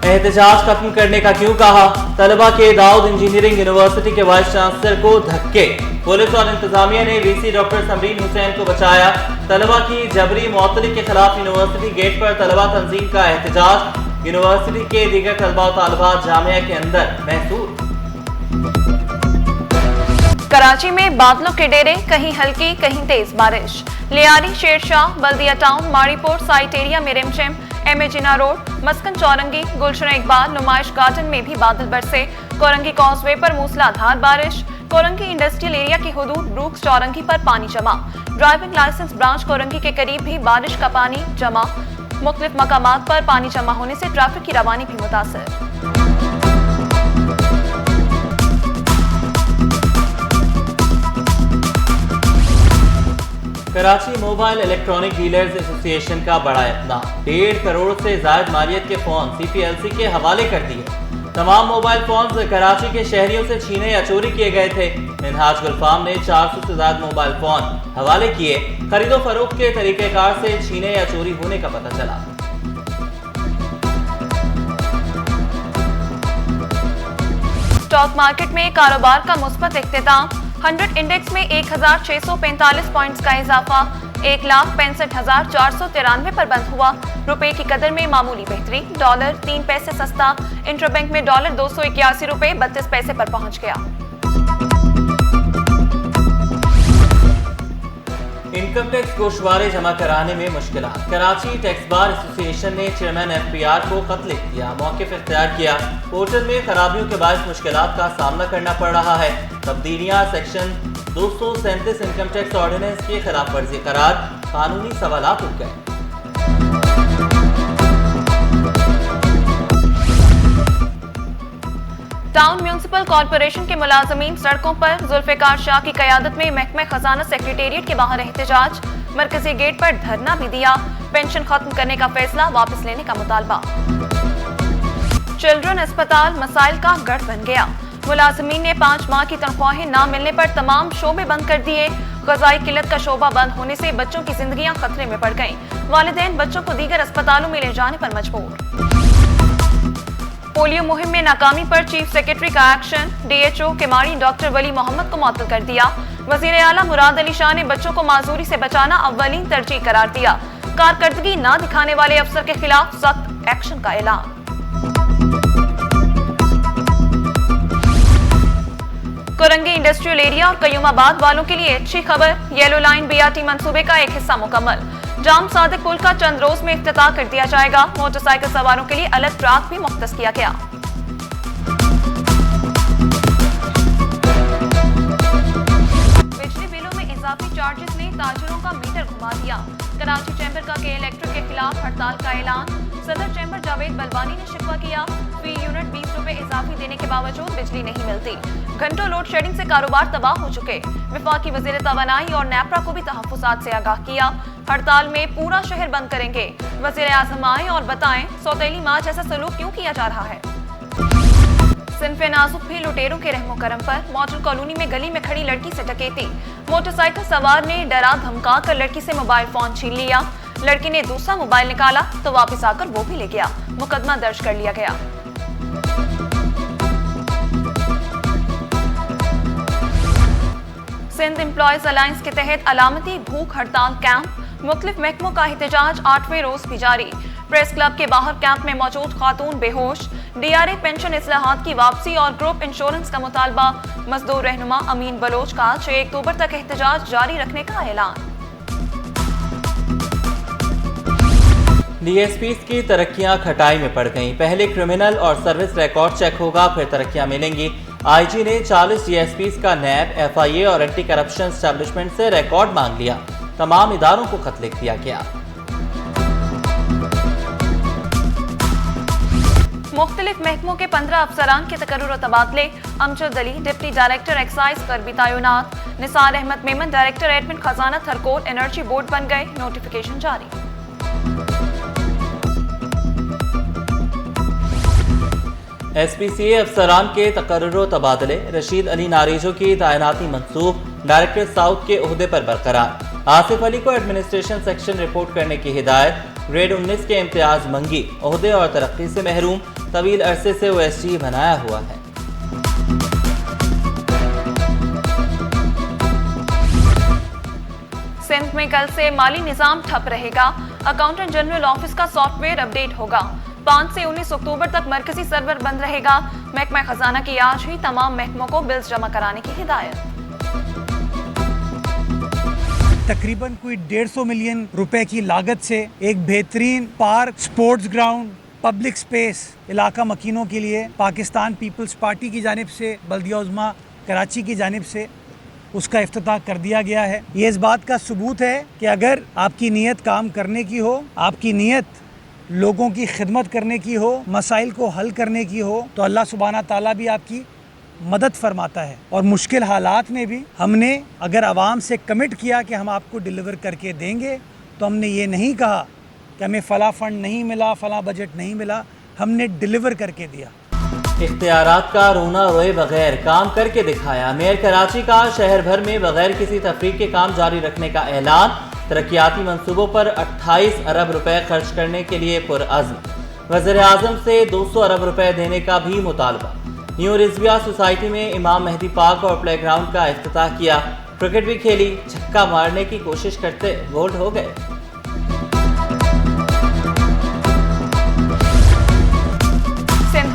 एहतजाज खत्म करने का क्यों कहा? तलबा के दाऊद इंजीनियरिंग यूनिवर्सिटी के वाइस चांसलर को धक्के। पुलिस और इंतजामिया ने वीसी डॉक्टर समरीन हुसैन को बचाया। तलबा की जबरी मुअत्तली के खिलाफ यूनिवर्सिटी गेट पर तलबा तंजीम का एहतजाज। यूनिवर्सिटी के दीगर तलबा और तालिबात जामिया के अंदर महसूस। कराची में बादलों के डेरे, कहीं हल्की कहीं तेज बारिश। लियारी, शेरशाह, बल्दिया टाउन, मारीपोर साइट एरिया में रिमझिम। एमए जिना रोड, मस्कन चौरंगी, गुलशन इकबाल, नुमाइश गार्डन में भी बादल बरसे। कोरंगी कॉजवे पर मूसलाधार बारिश। कोरंगी इंडस्ट्रियल एरिया की हुदूद ब्रूक्स चौरंगी पर पानी जमा। ड्राइविंग लाइसेंस ब्रांच कोरंगी के करीब भी बारिश का पानी जमा। मुख्तलिफ मकामात पर पानी जमा होने से ट्रैफिक की रवानी भी मुतासिर। Karachi mobile electronic dealers association का बड़ा इतना 1.5 करोड़ से ज्यादा मालियत के फोन सीपीएलसी के हवाले कर दिए। तमाम मोबाइल फोन कराची के शहरियों से छीने या चोरी किए गए थे। मिनहाज गुलफाम ने 400 से ज्यादा मोबाइल फोन हवाले किए। खरीदो फरोख्त के तरीकेकार से छीने या चोरी होने का पता चला। स्टॉक मार्केट में कारोबार का मुस्बत इख्तिताम। 100 इंडेक्स में 1645 पॉइंट्स का इजाफा। 1,65,493 पर बंद हुआ। रुपए की कदर में मामूली बेहतरी। डॉलर 3 पैसे सस्ता। इंटरबैंक में डॉलर 281 रुपए 32 पैसे पर पहुंच गया। इनकम टैक्स गोशवारे जमा कराने में मुश्किलात। कराची टैक्स बार एसोसिएशन ने चेयरमैन एफपीआर को खत लिख दिया, मौक़िफ़ इख्तियार किया। पोर्टल में खराबियों के बायस मुश्किलात का सामना करना पड़ रहा है। तब्दीलियां सेक्शन 237 इनकम टैक्स ऑर्डिनेंस की खिलाफ वर्जी करार। कानूनी सवालात उठ गए। टाउन म्यूनिसिपल कॉर्पोरेशन के मुलाजमीन सड़कों पर। जुल्फिकार शाह की क़यादत में महकमा खजाना सेक्रेटेरिएट के बाहर एहतजाज। मरकजी गेट पर धरना भी दिया। पेंशन खत्म करने का फैसला वापस लेने का मुतालबा। चिल्ड्रन अस्पताल मसाइल का गढ़ बन गया। मुलाजमीन ने 5 माह की तनख्वाहें न मिलने पर तमाम शोबे बंद कर दिए। ग़िज़ाई किल्लत का शोबा बंद होने से बच्चों की जिंदगियां खतरे में पड़ गईं। वालिदैन बच्चों को दीगर अस्पतालों में ले जाने पर मजबूर। पोलियो मुहिम में नाकामी पर चीफ सेक्रेटरी का एक्शन। डीएचओ केमाड़ी डॉक्टर वली मोहम्मद को मुअत्तल कर दिया। वजीर आला मुराद अली शाह ने बच्चों को माजूरी से बचाना अव्वलीन तरजीह करार दिया। कारकर्दगी न दिखाने वाले अफसर के खिलाफ सख्त एक्शन का ऐलान। कोरंगी इंडस्ट्रियल एरिया और कयूमाबाद वालों के लिए अच्छी खबर। येलो लाइन बीआरटी मंसूबे का एक हिस्सा मुकम्मल। जाम सादिक पुल का चंद रोज में इफ्तिताह कर दिया जाएगा। मोटरसाइकिल सवारों के लिए अलग ट्रैक भी मुख्तस किया गया। बिजली बिलों में इजाफी चार्जेस ने ताजरों का मीटर घुमा दिया। कराची चैम्बर का के इलेक्ट्रिक के खिलाफ हड़ताल का ऐलान। सदर चैम्बर जावेद बलवानी ने शिकवा किया। फी यूनिट 20 रुपए इजाफी देने के बावजूद बिजली नहीं मिलती। घंटों लोड शेडिंग से कारोबार तबाह हो चुके। विफाकी वजीर तवानाई और नेपरा को भी तहफ्फुज़ात से आगाह किया। हड़ताल में पूरा शहर बंद करेंगे। वजीर आज़म आए और बताएं सौतेली माँ जैसा सलूक क्यों किया जा रहा है। सिनफे नाजुक भी लुटेरों के रहमो करम पर। मॉडल कॉलोनी में गली में खड़ी लड़की से डकैती। मोटरसाइकिल सवार ने डरा धमका कर लड़की से मोबाइल फोन छीन लिया। लड़की ने दूसरा मोबाइल निकाला तो वापस आकर वो भी ले गया। मुकदमा दर्ज कर लिया गया। सिंध एम्प्लॉयज अलायंस के तहत अलामती भूख हड़ताल कैंप। मुख्तलिफ महकमों का एहतजाज 8वें रोज भी जारी। प्रेस क्लब के बाहर कैंप में मौजूद खातून बेहोश। डीआरए पेंशन इस्लाहात की वापसी और ग्रुप इंश्योरेंस का मुतालबा। मजदूर रहनुमा अमीन बलोच का 6 अक्टूबर तक एहतजाज जारी रखने का ऐलान। डीएसपीज की तरक्कियां खटाई में पड़ गईं। पहले क्रिमिनल और सर्विस रिकॉर्ड चेक होगा, फिर तरक्कियां मिलेंगी। आईजी ने 40 डीएसपीज का नैब, एफआईए और एंटी करप्शन एस्टेब्लिशमेंट से रिकॉर्ड मांग लिया। तमाम इदारों को खत लिख दिया गया। मुख्तलिफ महकमों के 15 अफसरान के तकर्रुर और तबादले। Amjad Ali deputy director excise पर भी तैनात। निसार अहमद मेमन डायरेक्टर एडमिन खजाना थरकोल एनर्जी बोर्ड बन गए। नोटिफिकेशन जारी। एसपीसीए अफसरान के तकर्रुर तबादले। रशीद अली नारेजो की तैनाती मंसूख। डायरेक्टर साउथ के ओहदे पर बरकरार। आसिफ अली को एडमिनिस्ट्रेशन सेक्शन रिपोर्ट करने की हिदायत। ग्रेड 19 के इम्तियाज मंगी, ओहदे और तरक्की से महरूम, तवील अरसे से OSG बनाया हुआ है। सिंध में कल से माली निजाम ठप रहेगा। अकाउंटेंट जनरल ऑफिस का सॉफ्टवेयर अपडेट होगा। 5 से 19 अक्टूबर तक मरकजी सर्वर बंद रहेगा। महकमा खजाना की आज ही तमाम महकमों को बिल्स जमा कराने की हिदायत। तकरीबन कोई 150 मिलियन रुपए की लागत से एक बेहतरीन park, sports ground, public space इलाका मकीनों के लिए पाकिस्तान पीपल्स पार्टी की जानिब से, बल्दिया उज़्मा कराची की जानिब से उसका इफ्तिताह कर दिया गया है। ये इस बात का सबूत है कि अगर आपकी नीयत काम करने की हो, आपकी नीयत लोगों की खिदमत करने की हो, मसाइल को हल करने की हो, तो अल्लाह सुब्हाना ताला भी आपकी मदद फरमाता है। और मुश्किल हालात में भी हमने अगर आवाम से कमिट किया कि हम आपको डिलीवर करके देंगे, तो हमने ये नहीं कहा कि हमें फ़ला फ़ंड नहीं मिला, फ़ला बजट नहीं मिला, हमने डिलीवर करके दिया। इख्तियारात का रोना रोए बगैर काम करके दिखाया। मेयर कराची का शहर भर में बगैर किसी तफरीक के काम जारी रखने का ऐलान। तरक्याती मंसूबों पर 28 अरब रुपए खर्च करने के लिए पुरअज़्म। वज़ीर आज़म से 200 अरब रुपए देने का भी मुतालबा। न्यू रिजविया सोसाइटी में इमाम मेहदी पार्क और प्ले ग्राउंड का इफ्तिताह किया। क्रिकेट भी खेली। छक्का मारने की कोशिश करते बोल्ड हो गए।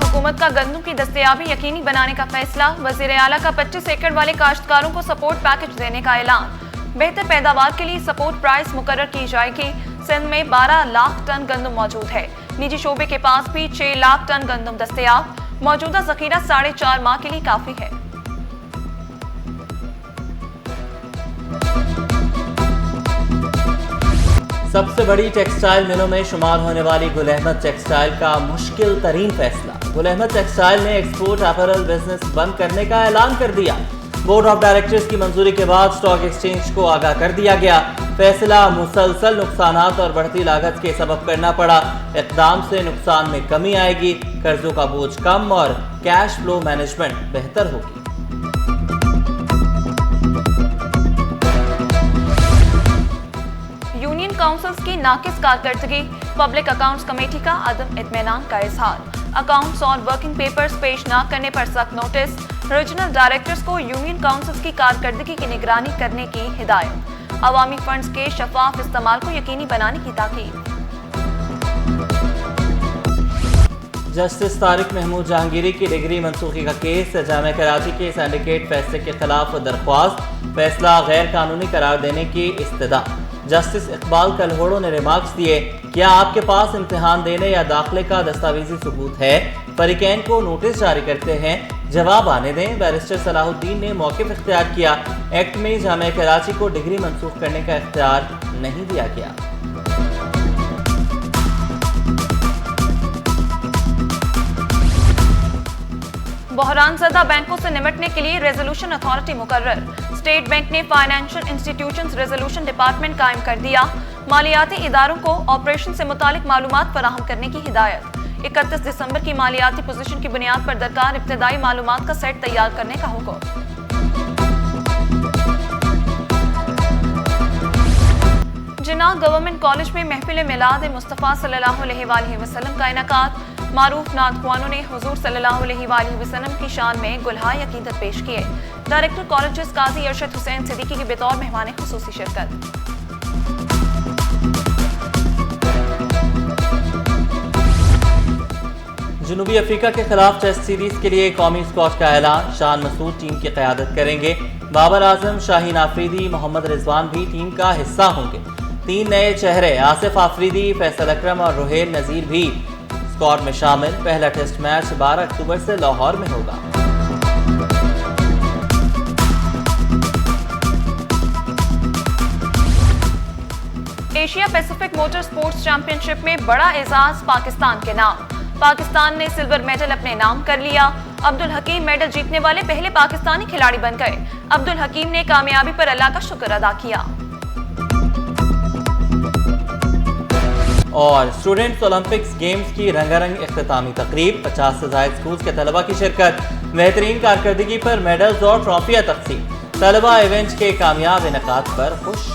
हुकूमत का गंदम की दस्तयाबी यकीनी बनाने का फैसला। वज़ीर आला का 25 एकड़ वाले काश्तकारों को सपोर्ट पैकेज देने का ऐलान। बेहतर पैदावार के लिए सपोर्ट प्राइस मुकर्रर की जाएगी। सिंध में 12 लाख टन गंदम मौजूद है। निजी शोबे के पास भी 6 लाख टन गंदम दस्तयाब। मौजूदा जखीरा 4.5 माह के लिए काफी है। सबसे बड़ी टेक्सटाइल मिलों में शुमार होने वाली गुल अहमद टेक्सटाइल का मुश्किल तरीन फैसला। गुल अहमद टेक्सटाइल ने एक्सपोर्ट अपैरल बिजनेस बंद करने का ऐलान कर दिया। बोर्ड ऑफ डायरेक्टर्स की मंजूरी के बाद स्टॉक एक्सचेंज को आगाह कर दिया गया। फैसला मुसलसल नुकसानात और बढ़ती लागत के सबब करना पड़ा। इक़दाम से नुकसान में कमी आएगी, कर्जों का बोझ कम और कैश फ्लो मैनेजमेंट बेहतर होगी। यूनियन काउंसिल्स की नाकिस कारकर्दगी। पब्लिक अकाउंट्स कमेटी का अदम इत्मीनान का इजहार। अकाउंट्स और वर्किंग पेपर्स पेश न करने पर सख्त नोटिस। रीजनल डायरेक्टर्स को यूनियन काउंसिल्स की कारकर्दगी की निगरानी करने की हिदायत। अवामी फंड्स के शफाफ इस्तेमाल को यकीनी बनाने की ताकीद। जस्टिस तारिक महमूद जहांगीरी की डिग्री मंसूखी का केस। जामिया कराची के सिंडिकेट फैसले के खिलाफ दरख्वास्त। फैसला गैर कानूनी करार देने की इस्तदा। जस्टिस इकबाल कलहोड़ो ने रिमार्क्स दिए, क्या आपके पास इम्तिहान देने या दाखिले का दस्तावेजी सबूत है? फरीकैन को नोटिस जारी करते हैं, जवाब आने दें। बैरिस्टर सलाहुद्दीन ने मौक़िफ़ इख्तियार किया। एक्ट में जामिया कराची को डिग्री मनसूख करने का इख्तियार नहीं दिया गया। बहरान ज़दा बैंकों से निपटने के लिए रेजोल्यूशन अथॉरिटी मुकर्रर। स्टेट बैंक ने फाइनेंशियल इंस्टीट्यूशंस रेजोल्यूशन डिपार्टमेंट कायम कर दिया। मालियाती इदारों को ऑपरेशन से मुतालिक मालूमात फराहम करने की हिदायत। 31 दिसंबर की मालियाती पोजीशन की बुनियाद पर दरकार इब्तदाई मालूमात का सेट तैयार करने का हुक्म। जिन्ना गवर्नमेंट कॉलेज में महफिल मिलाद मुस्तफ़ा सल्लल्लाहु अलैहि वसल्लम का इनेकाद। मारूफ नातख्वानों ने हुजूर सल्लल्लाहु अलैहि वसल्लम की शान में गुलहाय अकीदत पेश किए। डायरेक्टर कॉलेजेस काजी अरशद हुसैन सिद्दीकी की बतौर मेहमान खुसूसी शिरकत। जनूबी अफ्रीका के खिलाफ टेस्ट सीरीज के लिए कौमी स्क्वाड का ऐलान। शान मसूद टीम की क़यादत करेंगे। बाबर आजम, शाहीन आफरीदी, मोहम्मद रिजवान भी टीम का हिस्सा होंगे। 3 नए चेहरे आसिफ आफरीदी, फैसल अकरम और रुहेल नज़ीर भी स्क्वाड में शामिल। पहला टेस्ट मैच 12 अक्टूबर से लाहौर में होगा। Asia Pacific motor sports championship में बड़ा एजाज पाकिस्तान के नाम। पाकिस्तान ने सिल्वर मेडल अपने नाम कर लिया। अब्दुल हकीम मेडल जीतने वाले पहले पाकिस्तानी खिलाड़ी बन गए। अब्दुल हकीम ने कामयाबी पर अल्लाह का शुक्र अदा किया। और स्टूडेंट्स ओलंपिक्स गेम्स की रंगारंग इख्तितामी तकरीब। 50 से ज़ायद स्कूल के तलबा की शिरकत। बेहतरीन कारकर्दगी पर मेडल्स और ट्रॉफियाँ तकसीम। तलबा इवेंट के कामयाब इनेकाद पर खुश।